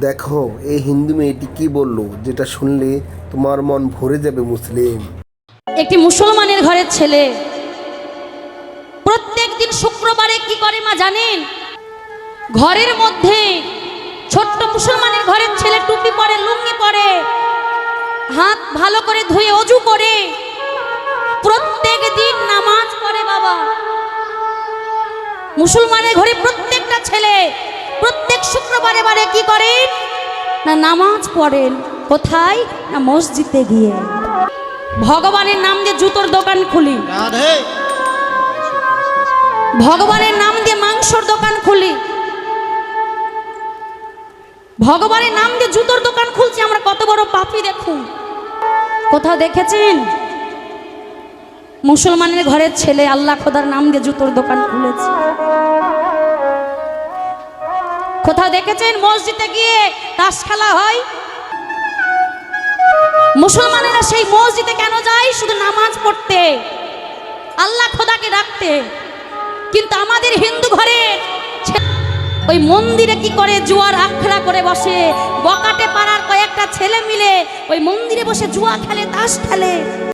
দেখো এই হিন্দু মেয়েটি কি বলল, যেটা শুনলে তোমার মন ভরে যাবে মুসলিম। একটি মুসলমানের ঘরের ছেলে প্রত্যেক দিন শুক্রবারে কি করে মা জানেন? ঘরের মধ্যে ছোট্ট মুসলমানের ঘরের ছেলে টুপি পরে, লুঙ্গি পরে, হাত ভালো করে ধুয়ে অজু করে প্রত্যেক দিন নামাজ পড়ে। বাবা, মুসলমানের ঘরে প্রত্যেকটা ছেলে প্রত্যেক শুক্রবারে বারে কি করেন না নামাজ পড়েন। কোথায়? না মসজিদে গিয়ে। ভগবানের নাম দিয়ে জুতোর দোকান খুলি, ভগবানের নাম দিয়ে মাংসর দোকান খুলি, ভগবানের নাম দিয়ে জুতোর দোকান খুলছি। আমরা কত বড় পাপী দেখুন। কোথাও দেখেছেন মুসলমানের ঘরের ছেলে আল্লাহ খোদার নাম দিয়ে জুতোর দোকান খুলেছে? কোথাও দেখেছেন মসজিদে গিয়ে তাস খেলা হয়? মুসলমানেরা সেই মসজিদে কেন যায়? শুধু নামাজ পড়তে, আল্লাহ খোদাকে ডাকতে। কিন্তু আমাদের হিন্দু ঘরে ওই মন্দিরে কি করে? জুয়ার আখড়া করে বসে। বকাটে পাড়ার কয়েকটা ছেলে মিলে ওই মন্দিরে বসে জুয়া খেলে, তাস খেলে।